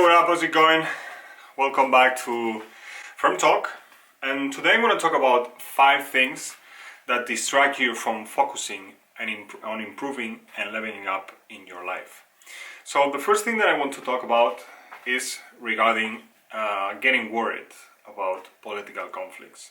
what up? How's it going? Welcome back to Firm Talk. And today I'm going to talk about 5 things that distract you from focusing and on improving and leveling up in your life. So the first thing that I want to talk about is regarding getting worried about political conflicts.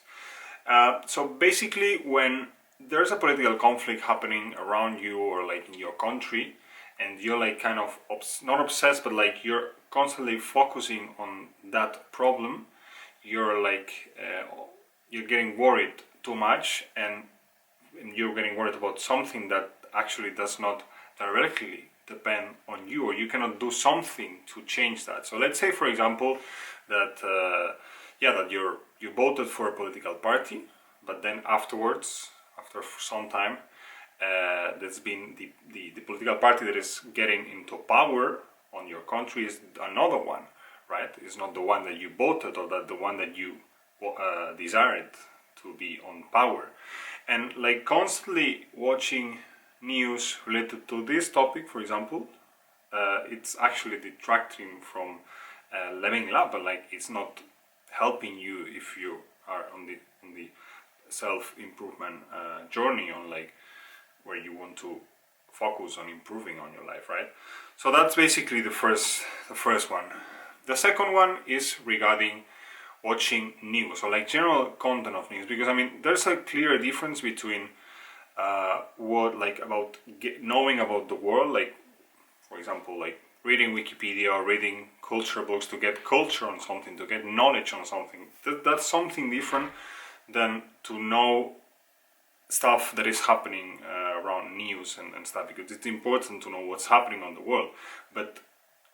So basically, when there's a political conflict happening around you or like in your country, and you're like kind of not obsessed, but like you're constantly focusing on that problem, you're like you're getting worried too much, and you're getting worried about something that actually does not directly depend on you, or you cannot do something to change that. So let's say, for example, that that you voted for a political party, but then afterwards, after some time, that's been the political party that is getting into power on your country is another one, right? It's not the one that you voted or that the one that you desired to be on power. And like constantly watching news related to this topic, for example, it's actually detracting from leveling up, but like it's not helping you if you are on the self-improvement journey, on like where you want to focus on improving on your life, right? So that's basically the first one. The second one is regarding watching news, or like general content of news, because I mean there's a clear difference between what like about knowing about the world, like for example like reading Wikipedia or reading culture books to get culture on something, to get knowledge on something. That's something different than to know stuff that is happening around news and stuff, because it's important to know what's happening on the world. But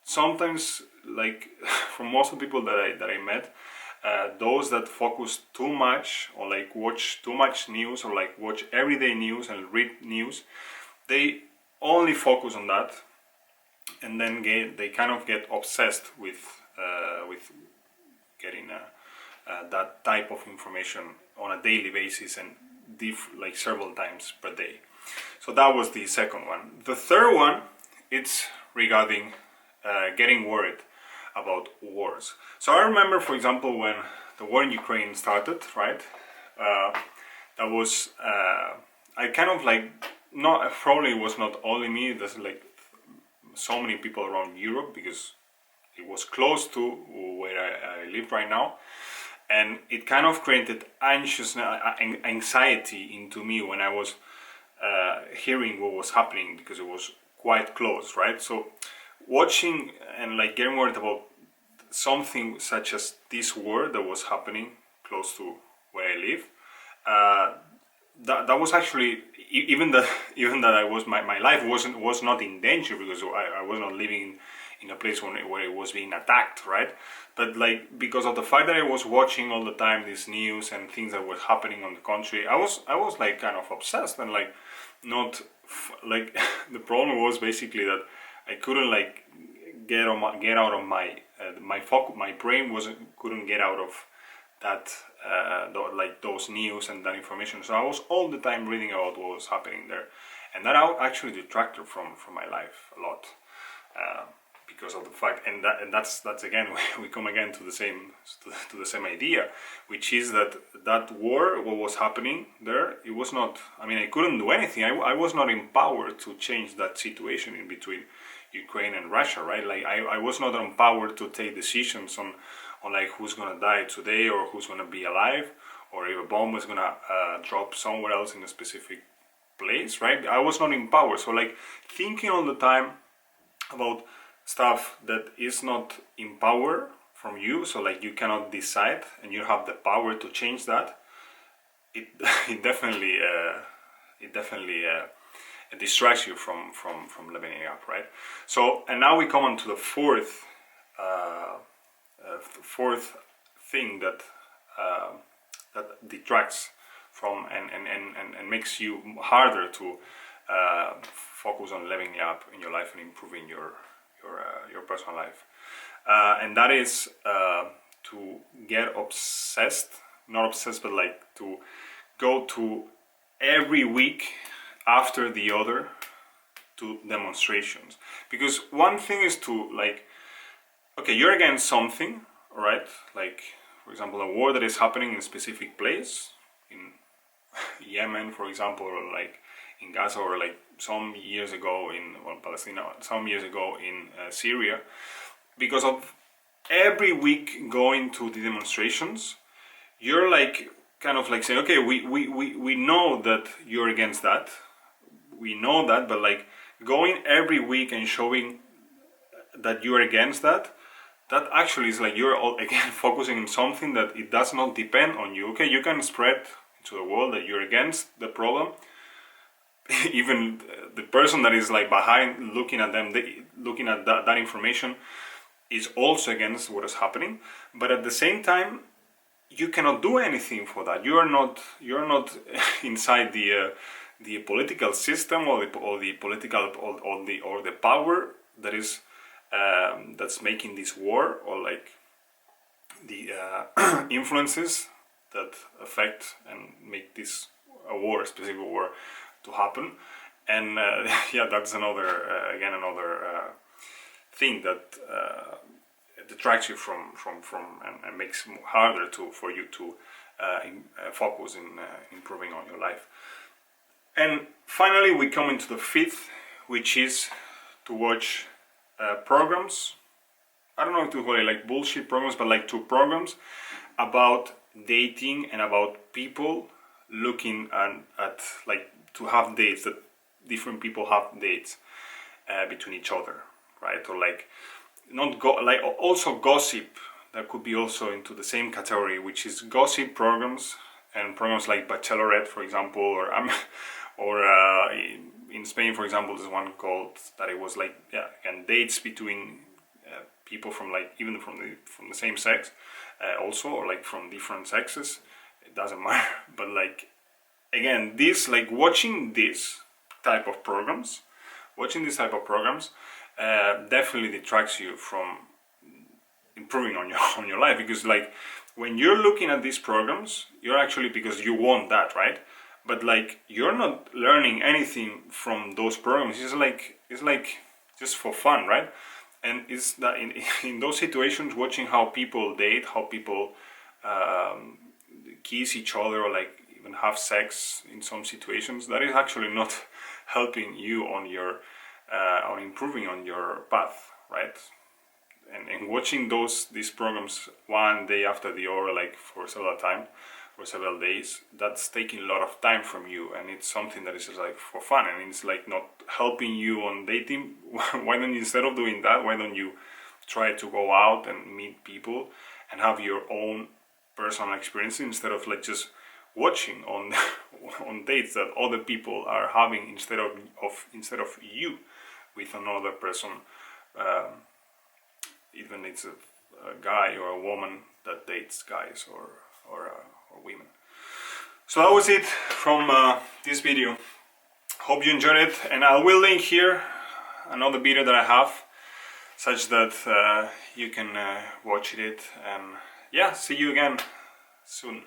sometimes, like for most of the people that I met, those that focus too much or like watch too much news or like watch everyday news and read news, they only focus on that, and then they kind of get obsessed with getting that type of information on a daily basis and like several times per day. So that was the second one. The third one, it's regarding getting worried about wars. So I remember, for example, when the war in Ukraine started, right? That was I kind of like not probably it was not only me. There's like so many people around Europe, because it was close to where I live right now. And it kind of created anxiety into me when I was hearing what was happening, because it was quite close, right? So watching and like getting worried about something such as this war that was happening close to where I live, that was actually even that I was my life was not in danger, because I was not living in a place where it was being attacked, right? But like because of the fact that I was watching all the time this news and things that were happening on the country, I was like kind of obsessed, and like not like the problem was basically that I couldn't like get out of my focus. My brain couldn't get out of that like those news and that information. So I was all the time reading about what was happening there, and that actually detracted from my life a lot. Because of the fact, and that's again we come again to the same idea, which is that war, what was happening there, it was not. I mean, I couldn't do anything. I was not empowered to change that situation in between Ukraine and Russia, right? Like I was not empowered to take decisions on like who's gonna die today or who's gonna be alive, or if a bomb was gonna drop somewhere else in a specific place, right? I was not empowered. So like thinking all the time about stuff that is not in power from you, so like you cannot decide and you have the power to change that, it definitely distracts you from leveling up, right? So, and now we come on to the fourth thing that detracts from and makes you harder to focus on leveling up in your life and improving your personal life, and that is to get obsessed, not obsessed, but like to go to every week after the other to demonstrations. Because one thing is to like, okay, you're against something, right? Like, for example, a war that is happening in a specific place, in Yemen, for example, or like in Gaza, or like some years ago in Palestine, some years ago in Syria, because of every week going to the demonstrations, you're like kind of like saying, okay, we know that you're against that, we know that, but like going every week and showing that you're against that, that actually is like you're all again focusing on something that it does not depend on you. Okay, you can spread to the world that you're against the problem. Even the person that is like behind looking at them, looking at that information, is also against what is happening. But at the same time, you cannot do anything for that. You're not inside the political system, or the political or the power that is that's making this war, or like the influences that affect and make this a specific war to happen. And yeah, that's another thing that detracts you from and makes it harder for you to focus in improving on your life. And finally, we come into the fifth, which is to watch programs. I don't know if to call it like bullshit programs, but like two programs about dating and about people looking at like to have dates, that different people have dates between each other, right? Or like like also gossip, that could be also into the same category, which is gossip programs, and programs like Bachelorette, for example, or in Spain, for example, there's one called that it was like, yeah, and dates between people from like even from the same sex, also, or like from different sexes. It doesn't matter, but like again, this like watching this type of programs, definitely detracts you from improving on your life, because like when you're looking at these programs, you're actually, because you want that, right? But like you're not learning anything from those programs. It's like just for fun, right? And it's that in those situations, watching how people date, how people kiss each other, or like even have sex in some situations, that is actually not helping you on your on improving on your path, right? And watching these programs one day after the other, like for several days, that's taking a lot of time from you, and it's something that is just like for fun, and it's like not helping you on dating. Why don't you, instead of doing that, why don't you try to go out and meet people and have your own personal experience, instead of like just watching on on dates that other people are having, instead of you with another person, even it's a guy or a woman that dates guys or women. So that was it from this video. Hope you enjoyed it, and I will link here another video that I have, such that you can watch it, and yeah, see you again soon.